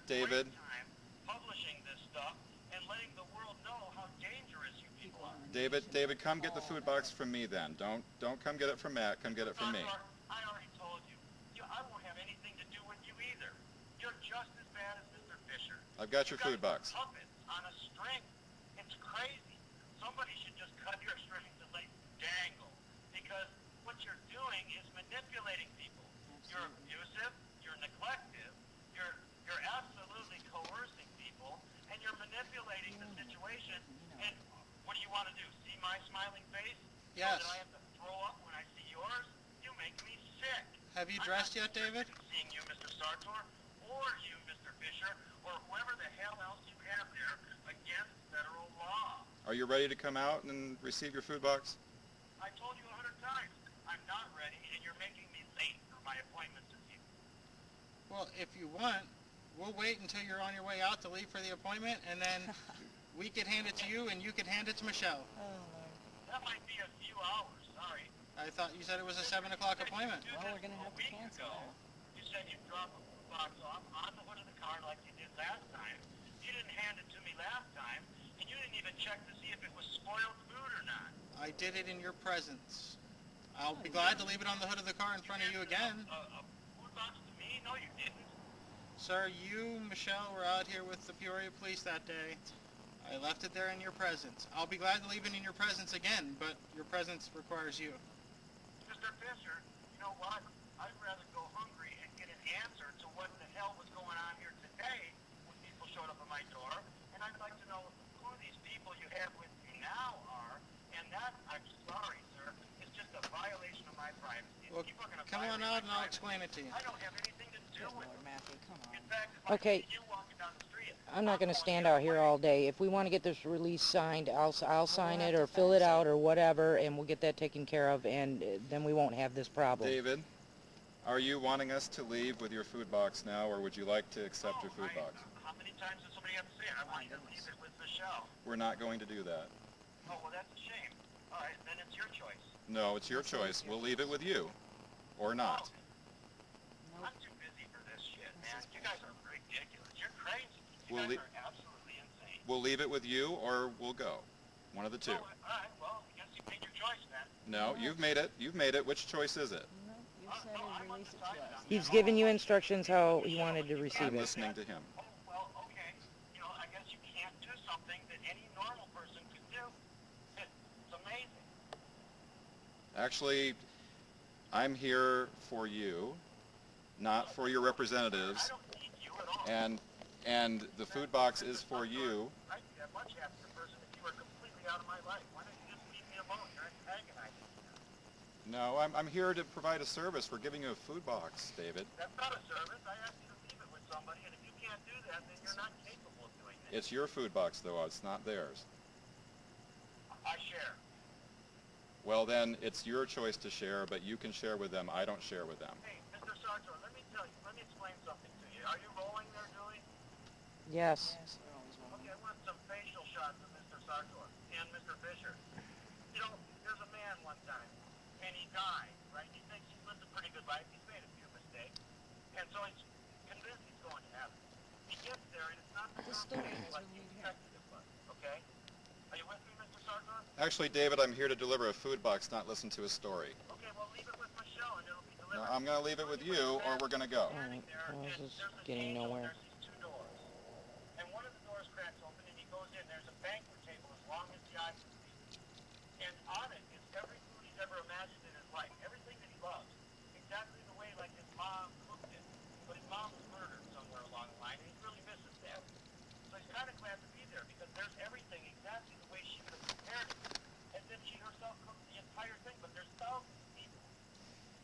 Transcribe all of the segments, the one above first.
David. time publishing this stuff and letting the world know how dangerous you people are. David, come get the food box from me then. Don't come get it from Matt. Come get it from me. I already told you. I won't have anything to do with you either. You're just as bad as Mr. Fisher. I've got your food box. Puppets on a string. It's crazy. Somebody should just cut your strings and let you dangle. Because what you're doing is manipulating people. You're abusive. You're neglective. You're absolutely coercing people, and you're manipulating the situation. And what do you want to do? See my smiling face? Yes. So that I have to throw up when I see yours? You make me sick. Have you dressed yet, David? Seeing you, Mr. Sartor, or you, Mr. Fisher, or whoever the hell else you have there against federal law. Are you ready to come out and receive your food box? I told you 100 times. I'm not ready, and you're making me late for my appointment this evening. Well, if you want, we'll wait until you're on your way out to leave for the appointment, and then we could hand it to you, and you could hand it to Michelle. That might be a few hours, sorry. I thought you said it was a 7 o'clock appointment. Well, we're going to have to cancel that. You said you'd drop a box off on the hood of the car like you did last time. You didn't hand it to me last time, and you didn't even check to see if it was spoiled food or not. I did it in your presence. I'll be glad to leave it on the hood of the car in front of you again. A food box to me? No, you didn't. Sir, you, Michelle, were out here with the Peoria Police that day. I left it there in your presence. I'll be glad to leave it in your presence again, but your presence requires you. Mr. Fisher, you know what? I'd rather go hungry and get an answer to what the hell was going on here today when people showed up at my door, and I'd like to know who these people you have with me now are, and that, I'm sorry, sir, is just a violation of my privacy. Well, come on out and I'll explain it to you. I don't have anything to do with it. Mathew, come on. In fact, if I Okay. see you walking down the street, I'm not going to stand out here all day. If we want to get this release signed, I'll sign it or fill it out or whatever, and we'll get that taken care of, and then we won't have this problem. David, are you wanting us to leave with your food box now, or would you like to accept your food box? How many times does somebody have to say it? I want you to leave it with Michelle. We're not going to do that. Oh, well, that's a shame. All right, then it's your choice. No, it's your choice. We'll leave it with you, or not. I'm too busy for this shit, man. You guys are ridiculous. You're crazy. You We'll guys are absolutely insane. We'll leave it with you, or we'll go. One of the two. Oh, all right, well, I guess you made your choice then. No, you've made it. You've made it. Which choice is it? No, you said to release it to us. He's given you instructions how he wanted to receive I'm it. listening to him. Oh, well, okay. You know, I guess you can't do something that any normal person could do. It's amazing. Actually, I'm here for you, not for your representatives, I don't need you at all. and the food box is for you. I'd be a much happier person if you were completely out of my life. Why don't you just leave me alone? You're antagonizing me. No, I'm here to provide a service. We're giving you a food box, David. That's not a service. I asked you to leave it with somebody, and if you can't do that, then you're not capable of doing that. It's your food box, though. It's not theirs. I share. Well, then, it's your choice to share, but you can share with them. I don't share with them. Hey, Mr. Sartor, let me explain something to you. Are you rolling there, Julie? Yes. Yes, they're always wrong. Okay, I want some facial shots of Mr. Sartor and Mr. Fisher. You know, there's a man one time, and he died, right? He thinks he's lived a pretty good life. He's made a few mistakes. And so he's convinced he's going to heaven. He gets there, and it's not the story is like really he expected it was, okay? Are you with me, Mr. Sartor? Actually, David, I'm here to deliver a food box, not listen to a story. Okay, well, leave it with Michelle, and it'll be No, delivered. I'm going to leave it with you, or we're going to go. Alright, well, this is getting nowhere. There's these two doors, and one of the doors cracks open, and he goes in. There's a banquet table as long as the eye can see, and on it is every food he's ever imagined in his life, everything that he loves, exactly the way like his mom cooked it. But his mom was murdered somewhere along the line, and he really misses that. So he's kind of glad to be there because there's everything exactly the way she would have prepared it, as if she herself cooked the entire thing. But there's thousands of people,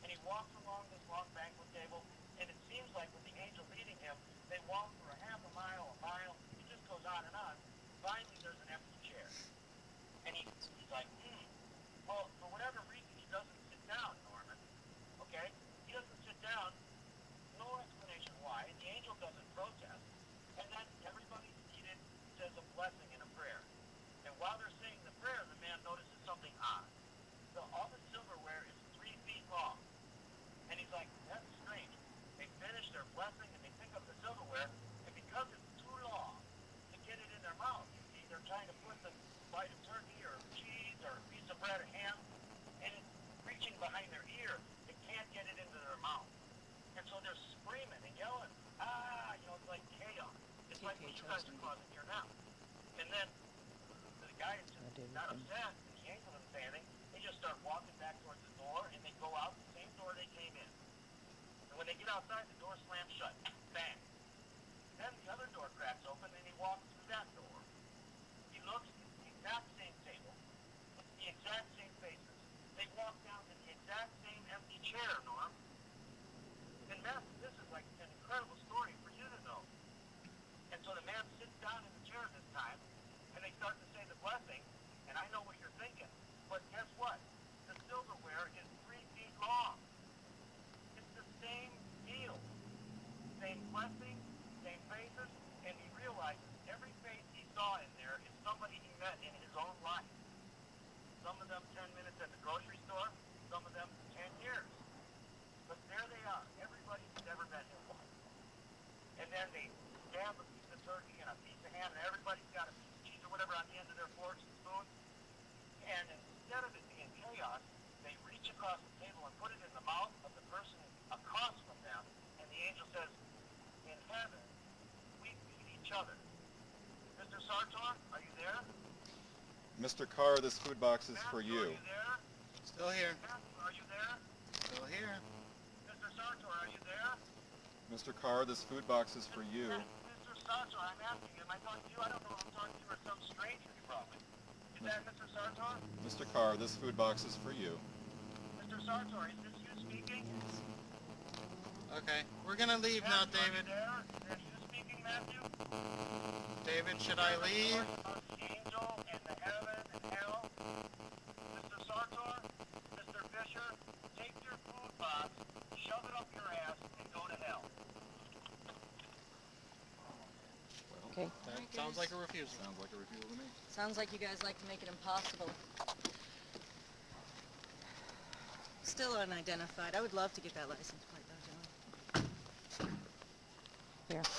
and he walks along this long banquet table, and it seems like with the angel leading him, they walk for a half a mile. He just goes on and on. Finally, there's an empty chair, and he's like, Well, for whatever reason, he doesn't sit down, Norman. Okay, he doesn't sit down. No explanation why. The angel doesn't protest, and then everybody seated says a blessing and a prayer. And while they're saying the prayer, the man notices something odd. All the silverware is 3 feet long. And he's like, that's strange. They finish their blessing and they pick up the silverware, and because inside the closet here now. And then the guy is just not upset, and the angel isn't saying anything. They just start walking back towards the door, and they go out the same door they came in. And when they get outside, the door slams shut. Bang. Then the other door cracks open, and he walks through that door. He looks at the exact same table, with the exact same faces. They walk down to the exact same empty chair, Norm. And Mathew, this is like an incredible story for you to know. And so the man sits down in the chair this time, and they start to say the blessing, and I know what you're thinking, but guess what? The silverware is 3 feet long. It's the same deal. Same blessing, same faces, and he realizes every face he saw in there is somebody he met in his own life. Some of them 10 minutes at the grocery store, some of them 10 years. But there they are, everybody who's ever met him. And then they stab a piece of turkey and a piece of ham, and everybody's got a piece of cheese or whatever on the end of their forks and spoons. And instead of it being chaos, they reach across the table and put it in the mouth of the person across from them. And the angel says, in heaven, we feed each other. Mr. Sartor, are you there? Mr. Carr, this food box is for Matthew, you. Are you there? Still here. Matthew, are you there? Still here. Mr. Sartor, are you there? Mr. Carr, this food box is for you. Mr. Sartor, I'm asking you. Am I talking to you? I don't know if I'm talking to you or some stranger you brought me. Is that Mr. Sartor? Mr. Carr, this food box is for you. Mr. Sartor, is this you speaking? Okay, we're gonna leave now, David. Are you there? Is that you speaking, Matthew? David, should I leave? About the angel and the heaven and hell. Mr. Sartor, Mr. Fisher, take your food box, shove it up your ass, and go to hell. Okay. That sounds like a refusal. Sounds like a refusal to me. Sounds like you guys like to make it impossible. Still unidentified. I would love to get that license plate, though, John. Here.